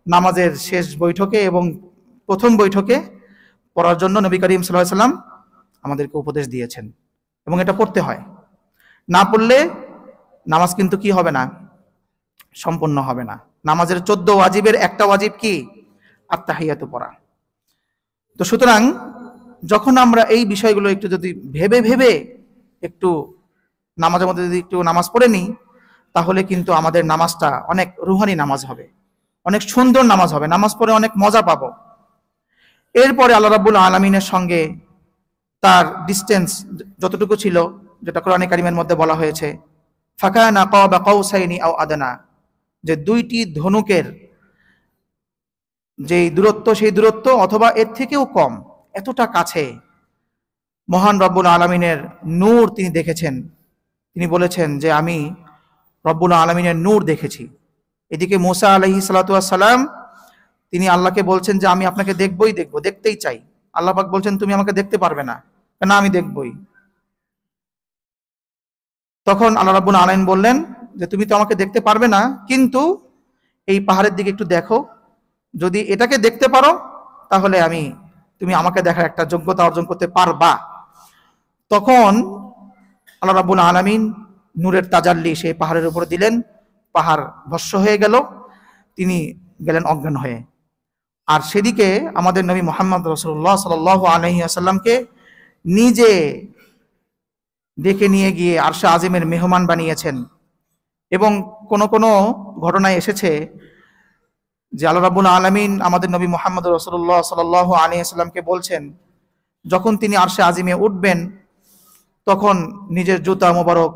নামাজের শেষ বৈঠকে এবং প্রথম বৈঠকে পড়ার জন্য নবী করিম সাল্লাল্লাহু আলাইহি ওয়াসাল্লাম আমাদেরকে উপদেশ দিয়েছেন, এবং এটা পড়তে হয়। না পড়লে নামাজ কিন্তু কি হবে না, সম্পূর্ণ হবে না। নামাজের 14 ওয়াজিবের একটা ওয়াজিব কি? আত-তাহিয়াতু পড়া। তো সুতরাং যখন আমরা এই বিষয়গুলো একটু যদি ভেবে ভেবে একটু নামাজের মধ্যে যদি একটু নামাজ পড়ে নিই, তাহলে কিন্তু আমাদের নামাজটা অনেক রুহানি নামাজ হবে, অনেক সুন্দর নামাজ হবে, নামাজ পড়ে অনেক মজা পাবো। এরপরে আল্লাহ রাব্বুল আলামিনের সঙ্গে তার ডিস্টেন্স যতটুকু ছিল, যেটা কোরআনে কারিমের মধ্যে বলা হয়েছে, ফাকানা কাবা কাউসাইনি আও আদনা, যে দুইটি ধনুকের যে দূরত্ব, সেই দূরত্ব অথবা এর থেকেও কম, এতটা কাছে মহান রব্বুল আলামিনের নূর তিনি দেখেছেন। তিনি বলেছেন যে আমি রব্বুল আলামিনের নূর দেখেছি। এদিকে মুসা আলাইহিস সালাতু ওয়াস সালাম তিনি আল্লাহকে বলছেন যে আমি আপনাকে দেখবই, দেখতেই চাই। আল্লাহ পাক বলছেন তুমি আমাকে দেখতে পারবে না। না, আমি দেখবই। তখন আল্লাহ রাব্বুল আলামিন বললেন যে তুমি তো আমাকে দেখতে পারবে না, কিন্তু এই পাহাড়ের দিকে একটু দেখো, যদি এটাকে দেখতে পারো তাহলে তুমি আমাকে দেখার একটা যোগ্যতা অর্জন করতে পারবা। তখন আল্লাহ রাব্বুল আলামিন নূরের তাজাল্লি সেই পাহাড়ের উপরে দিলেন, পাহাড় ভস্ম হয়ে গেল, তিনি গেলেন অজ্ঞান হয়ে। আর সেদিকে আমাদের নবী মুহাম্মদ রাসূলুল্লাহ সাল্লাল্লাহু আলাইহি ওয়াসাল্লামকে নিজে ডেকে নিয়ে গিয়ে আরশে আজিমের মেহমান বানিয়েছেন। এবং কোন কোন ঘটনায় এসেছে যে আল্লাহ রাব্বুল আলামিন আমাদের নবী মুহাম্মদ রাসূলুল্লাহ সাল্লাল্লাহু আলাইহি ওয়াসাল্লামকে বলছেন, যখন তিনি আরশে আজিমে উঠবেন তখন নিজের জুতা মোবারক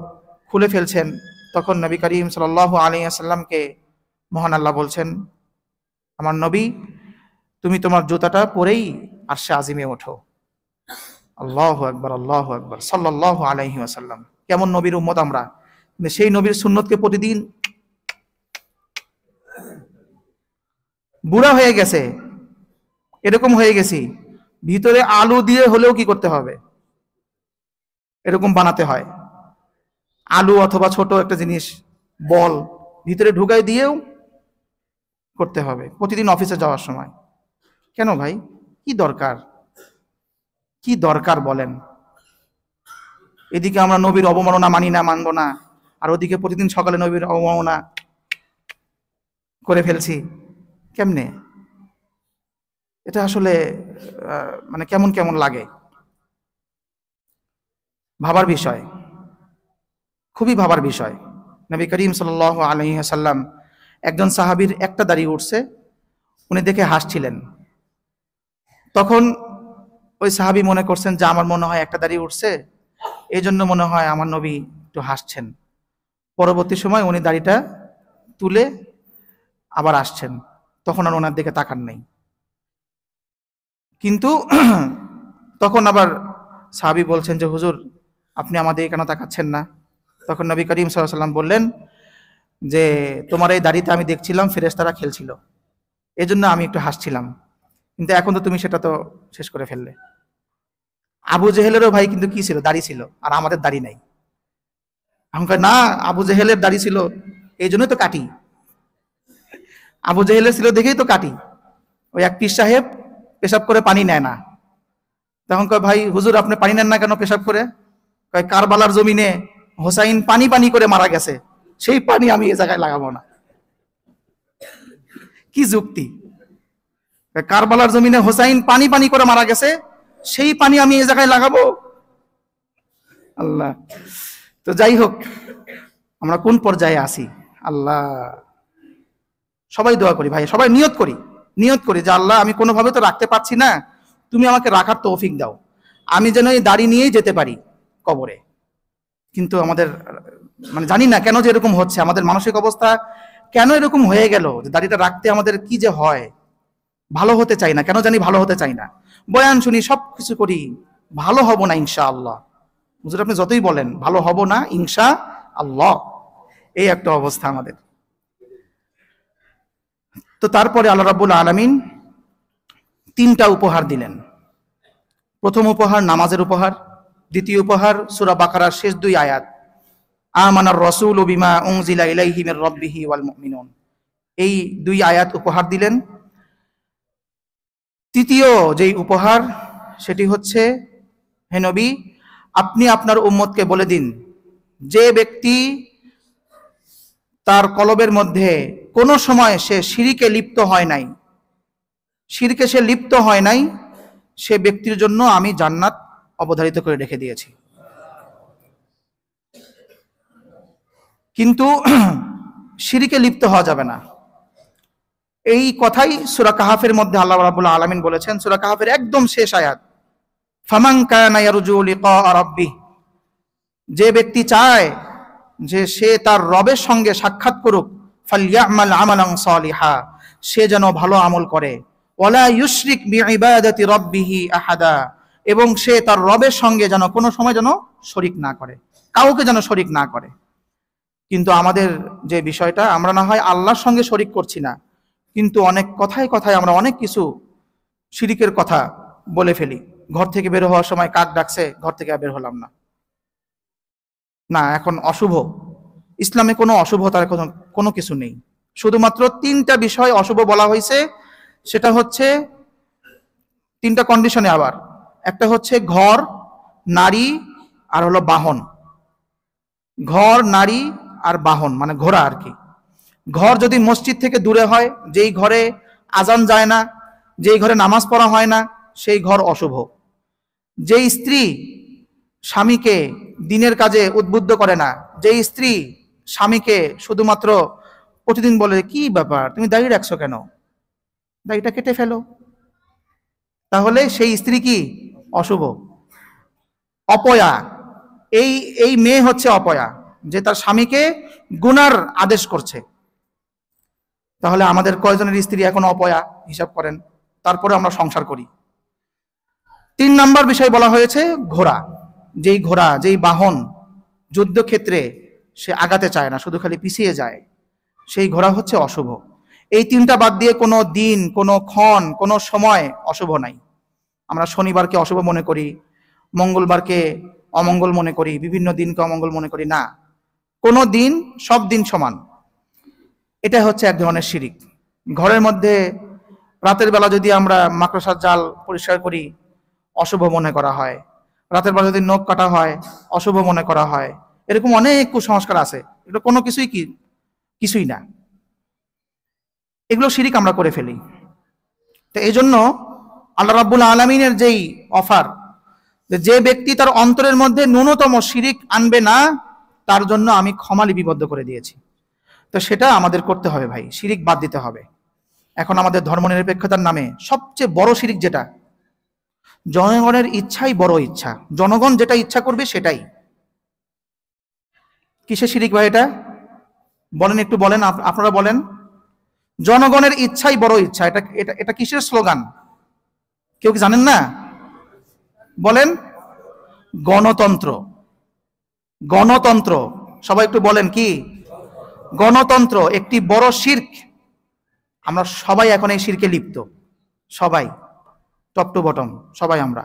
খুলে ফেলছেন। তখন নবী করিম সাল্লাল্লাহু আলাইহি ওয়াসাল্লামকে মহান আল্লাহ বলছেন, আমার নবী তুমি তোমার জুতাটা পরেই আরশে আজিমে ওঠো। আল্লাহু আকবার, আল্লাহু আকবার, সাল্লাল্লাহু আলাইহি ওয়াসাল্লাম। কেমন নবীর উম্মত আমরা! সেই নবীর সুন্নতকে প্রতিদিন, বুড়া হয়ে গেছে এরকম হয়ে গেছি, ভিতরে আলু দিয়ে হলেও কি করতে হবে, এরকম বানাতে হয়। আলু অথবা ছোট একটা জিনিস বল ভিতরে ঢুকাই দিয়েও করতে হবে প্রতিদিন অফিসে যাওয়ার সময়। কেন ভাই, কি দরকার, কি দরকার বলেন? এদিকে আমরা নবীর অবমাননা মানি না, মানবো না, আর ওদিকে প্রতিদিন সকালে নবীর অবমাননা করে ফেলছি। কেমনে? এটা আসলে মানে কেমন কেমন লাগে, ভাবার বিষয়, খুবই ভাবার বিষয়। নবী করিম সাল্লাল্লাহু আলাইহি ওয়াসাল্লাম একজন সাহাবীর একটা দাড়ি উঠছে, উনি দেখে হাসছিলেন। তখন ওই সাহাবী মনে করছেন যে আমার মনে হয় একটা দাড়ি উঠছে, এই জন্য মনে হয় আমার নবী একটু হাসছেন। পরবর্তী সময় উনি দাড়িটা তুলে আবার আসছেন, তখন আর ওনার দিকে তাকান নাই। কিন্তু তখন আবার সাহাবী বলছেন যে হুজুর আপনি আমাদের কেন তাকাচ্ছেন না? তখন নবী করিম সাল্লাল্লাহু আলাইহি ওয়াসাল্লাম বললেন যে তোমার এই দাড়িতে আমি দেখছিলাম ফেরেশতারা খেলছিল, এই জন্য আমি একটু হাসছিলাম, কিন্তু এখন তো তুমি সেটা তো শেষ করে ফেললে। আবু জেহেলেরও ভাই কিন্তু কি ছিল, দাড়ি ছিল, আর আমাদের দাড়ি নাই। এখনকার না, আবু জেহেলের দাড়ি ছিল এই জন্যই তো কাটি, আবু জেহেলের ছিল দেখেই তো কাটি। ওই এক পীর সাহেব পেশাব করে পানি নেয় না, তখন কয় ভাই হুজুর আপনি পানি নেন না কেন পেশাব করে? কয় কারবালার জমিনে হোসাইন পানি পানি করে মারা গেছে, সেই পানি আমি এ জায়গায় লাগাবো না। কি যুক্তি! কারবালার জমিনে হোসাইন পানি পানি করে মারা গেছে, সেই পানি আমি এই জায়গায় লাগাবো? আল্লাহ! তো যাই হোক, আমরা কোন পর্যায়ে আছি আল্লাহ! সবাই দোয়া করি ভাই, সবাই নিয়ত করি যে আল্লাহ আমি কোনোভাবে তো রাখতে পারছি না, তুমি আমাকে রাখার তৌফিক দাও, আমি যেন এই দাড়ি নিয়েই যেতে পারি কবরে। কিন্তু আমাদের মানে জানি না কেন যে এরকম হচ্ছে, আমাদের মানসিক অবস্থা কেন এরকম হয়ে গেল যে দাড়িটা রাখতে আমাদের কি যে হয়। ভালো হতে চাই না, কেন জানি ভালো হতে চাই না। বয়ান শুনি, সব কিছু করি, ভালো হব না ইনশাআল্লাহ। হুজুর আপনি যতই বলেন ভালো হব না ইনশাআল্লাহ, এই একটা অবস্থা আমাদের। তো তারপরে আল্লাহ রাব্বুল আলামিন 3টা উপহার দিলেন। প্রথম উপহার নামাজের উপহার, দ্বিতীয় উপহার সূরা বাকারার শেষ 2 আয়াত, আমানার রাসূলু বিমা উনজিলা ইলাইহি মির রাব্বিহি ওয়াল মুমিনুন, এই 2 আয়াত উপহার দিলেন। তৃতীয় যেই উপহার সেটি হচ্ছে, হে নবী আপনি আপনার উম্মতকে বলে দিন, যে ব্যক্তি তার কলবের মধ্যে কোনো সময় সে শিরকে লিপ্ত হয় নাই, শিরকে সে লিপ্ত হয় নাই, সে ব্যক্তির জন্য আমি জান্নাত অবধারিত করে রেখে দিয়েছি। কিন্তু শিরকে লিপ্ত হওয়া যাবে না, এই কথাই সূরা কাহাফের মধ্যে আল্লাহ রাব্বুল আলামিন বলেছেন। সূরা কাহাফের একদম শেষ আয়াত, ফামান কানা ইয়ারজু লিকা রাব্বিহ, যে ব্যক্তি চায় যে সে তার রবের সঙ্গে সাক্ষাৎ করুক, ফালইয়ামাল আমালান সালিহা, সে যেন ভালো আমল করে, ওয়ালা ইউশরিক বিইবাদাতি রাব্বিহি আহাদা, এবং সে তার রবের সঙ্গে যেন কোনো সময় যেন শরীক না করে, কাউকে যেন শরীক না করে। কিন্তু আমাদের যে বিষয়টা, আমরা না হয় আল্লাহর সঙ্গে শরীক করছি না, কিন্তু অনেক কথায় কথায় আমরা অনেক কিছু শিরিকের কথা বলে ফেলি। ঘর থেকে বের হওয়ার সময় কাক ডাকছে, ঘর থেকে বের হলাম না, না এখন অশুভ। ইসলামে কোনো অশুভতার কোনো কিছু নেই, শুধুমাত্র 3টা বিষয় অশুভ বলা হয়েছে। সেটা হচ্ছে 3টা কন্ডিশনে। আবার একটা হচ্ছে ঘর, নারী, আর হলো বাহন। ঘর, নারী আর বাহন মানে ঘোড়া আর কি। ঘর যদি মসজিদ থেকে দূরে হয়, যেই ঘরে আজান যায় না, যেই ঘরে নামাজ পড়া হয় না, সেই ঘর অশুভ। যেই স্ত্রী স্বামীকে দিনের কাজে উদ্বুদ্ধ করে না, যেই স্ত্রী স্বামীকে শুধুমাত্র প্রতিদিন বলে কি ব্যাপার তুমি দাড়ি রাখছো কেন, দাড়িটা কেটে ফেলো, তাহলে সেই স্ত্রী কি অশুভ, অপয়া। এই মেয়ে হচ্ছে অপয়া, যে তার স্বামীকে গুনার আদেশ করছে। তাহলে আমাদের কয়জনের স্ত্রী এখন অপয়া হিসাব করেন, তারপরে আমরা সংসার করি। 3 নাম্বার বিষয় বলা হয়েছে ঘোড়া। যেই ঘোড়া, যেই বাহন যুদ্ধক্ষেত্রে সে আগাতে চায় না, শুধু খালি পিছিয়ে যায়, সেই ঘোড়া হচ্ছে অশুভ। এই 3টা বাদ দিয়ে কোনো দিন, কোনো ক্ষণ, কোনো সময় অশুভ নাই। আমরা শনিবারকে অশুভ মনে করি, মঙ্গলবারকে অমঙ্গল মনে করি, বিভিন্ন দিনকে অমঙ্গল মনে করি, না, কোনো দিন, সব দিন সমান। এটা হচ্ছে এক ধরনের শিরিক। ঘরের মধ্যে রাতের বেলা যদি আমরা মাকড়সার জাল পরিষ্কার করি, অশুভ মনে করা হয়। রাতের বেলা যদি নখ কাটা হয়, অশুভ মনে করা হয়। এরকম অনেক কুসংস্কার আছে, এগুলো কোনো কিছুই না, এগুলো শিরিক আমরা করে ফেলি। তো এই জন্য আল্লাহ রাব্বুল আলামিনের যেই অফার, যে ব্যক্তি তার অন্তরের মধ্যে ন্যূনতম শিরিক আনবে না, তার জন্য আমি ক্ষমা লিপিবদ্ধ করে দিয়েছি। তো সেটা আমাদের করতে হবে ভাই, শিরিক বাদ দিতে হবে। এখন আমাদের ধর্মনিরপেক্ষতার নামে সবচেয়ে বড় শিরিক যেটা, জনগণের ইচ্ছাই বড় ইচ্ছা, জনগণ যেটা ইচ্ছা করবে সেটাই। কিসের শিরিক ভাই এটা বলেন, একটু বলেন, আপনারা বলেন। জনগণের ইচ্ছাই বড় ইচ্ছা, এটা এটা এটা কিসের স্লোগান, কেউ কি জানেন না? বলেন। গণতন্ত্র। গণতন্ত্র, সবাই একটু বলেন কি? গণতন্ত্র একটি বড় শিরক। আমরা সবাই এখন এই শিরকে লিপ্ত, সবাই, টপ টু বটম সবাই আমরা।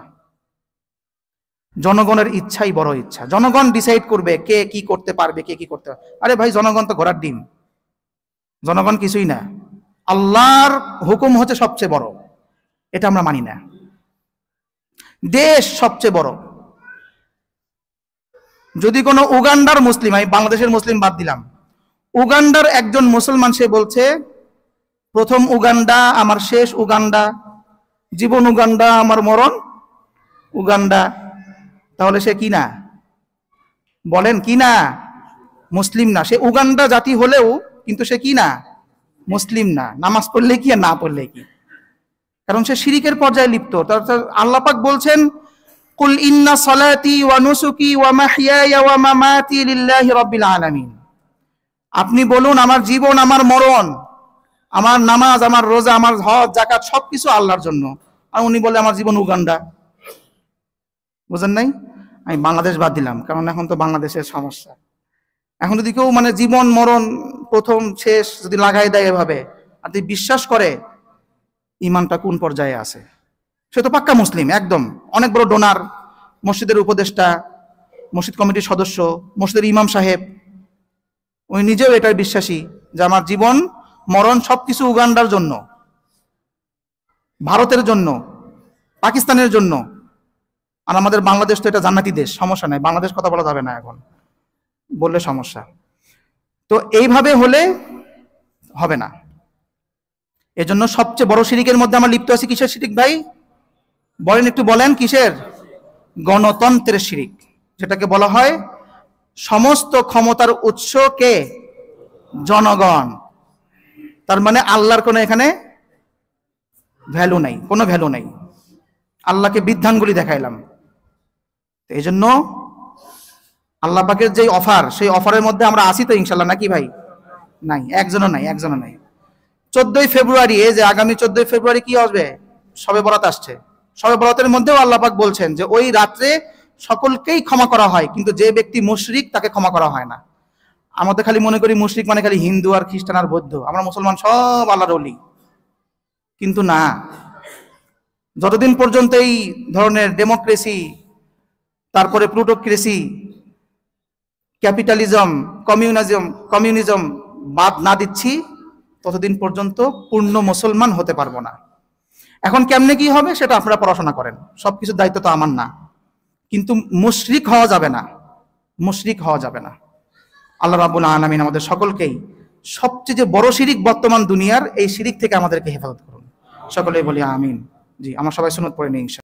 জনগণের ইচ্ছাই বড় ইচ্ছা, জনগণ ডিসাইড করবে কে কি করতে পারবে, কে কি করতে পারবে। আরে ভাই, জনগণ তো ঘোড়ার ডিম, জনগণ কিছুই না। আল্লাহর হুকুম হচ্ছে সবচেয়ে বড়, এটা আমরা মানি না। দেশ সবচেয়ে বড়। যদি কোনো উগান্ডার মুসলিম, আমি বাংলাদেশের মুসলিম বাদ দিলাম, উগান্ডার একজন মুসলমান সে বলছে প্রথম উগান্ডা আমার শেষ উগান্ডা, জীবন উগান্ডা আমার মরণ উগান্ডা, তাহলে সে কি না? বলেন কি না? মুসলিম না। সে উগান্ডা জাতি হলেও কিন্তু সে কি না? মুসলিম না। নামাজ পড়লে কি আর না পড়লে কি? কারণ সে শিরিকের পর্যায়ে লিপ্ত। আল্লাহ পাক বলছেন, কুল ইন্না সালাতি ওয়া নুসুকি ওয়া মাহইয়ায়া ওয়া মামাতি লিল্লাহি রাব্বিল আলামিন। আপনি বলুন, আমার জীবন, আমার মরণ, আমার নামাজ, আমার রোজা, আমার হজ, যাকাত সবকিছু আল্লাহর জন্য। আর উনি বলে আমার জীবন উগান্ডা। বুঝেন নাই? আমি বাংলাদেশ বাদ দিলাম, কারণ এখন তো বাংলাদেশের সমস্যা। এখন যদি কেউ মানে জীবন মরণ প্রথম শেষ যদি লাগাই দেয় এভাবে, আর তুই বিশ্বাস করে, ইমানটা কোন পর্যায়ে আছে? সে তো পাক্কা মুসলিম একদম, অনেক বড় ডোনার, মসজিদের উপদেষ্টা, মসজিদ কমিটির সদস্য, মসজিদের ইমাম সাহেব। উনি নিজেও এটার বিশ্বাসী যে আমার জীবন মরণ সবকিছু উগান্ডার জন্য, ভারতের জন্য, পাকিস্তানের জন্য। আর আমাদের বাংলাদেশ তো এটা জান্নাতি দেশ, সমস্যা নাই, বাংলাদেশ কথা বলা যাবে না এখন, বললে সমস্যা। তো এইভাবে হলে হবে না। এজন্য সবচেয়ে বড় শিরিকের মধ্যে আমরা লিপ্ত আছি। কিসের শিরিক ভাই বলেন, একটু বলেন কিসের? গণতন্ত্রের শিরিক, যেটাকে বলা হয় সমস্ত ক্ষমতার উৎস কে? জনগণ। তার মানে আল্লাহর কোনো এখানে ভ্যালু নাই, কোনো ভ্যালু নাই। আল্লাহকে বৃদ্ধাঙ্গুলি দেখাইলাম। এই জন্য আল্লাহ পাকের যে অফার, সেই অফারের মধ্যে আমরা আসি তো ইনশাল্লাহ, নাকি ভাই? নাই, একজনও নাই, একজনও নাই। 14ই ফেব্রুয়ারি, এই যে আগামী 14ই ফেব্রুয়ারি কি হবে? শবে বরাত আসছে। শবে বরাতের মধ্যেও আল্লাহ পাক বলছেন যে ওই রাত্রে সকলকেই ক্ষমা করা হয়, কিন্তু যে ব্যক্তি মুশরিক তাকে ক্ষমা করা হয় না। আমাদের খালি মনে করি মুশরিক মানে খালি হিন্দু আর খ্রিস্টান আর বৌদ্ধ, আমরা মুসলমান সব আল্লাহর ওলি। কিন্তু না, যতদিন পর্যন্ত এই ধরনের ডেমোক্রেসি, তারপরে প্লুটোক্রেসি, ক্যাপিটালিজম, কমিউনিজম বাদ না দিচ্ছি, ততদিন পর্যন্ত পূর্ণ মুসলমান হতে পারবো না। এখন কেমনে কি হবে সেটা আপনারা পড়াশোনা করেন, সবকিছুর দায়িত্ব তো আমার না। কিন্তু মুশরিক হওয়া যাবে না, মুশরিক হওয়া যাবে না। আল্লাহ রাব্বুল আলামিন আমাদের সকলকেই সবচেয়ে যে বড় শিরিক বর্তমান দুনিয়ার, এই শিরিক থেকে আমাদেরকে হেফাজত করুন। সকলেই বলি আমিন। জি, আমার সবাই সুন্নত পড়ে নিই ইনশাআল্লাহ।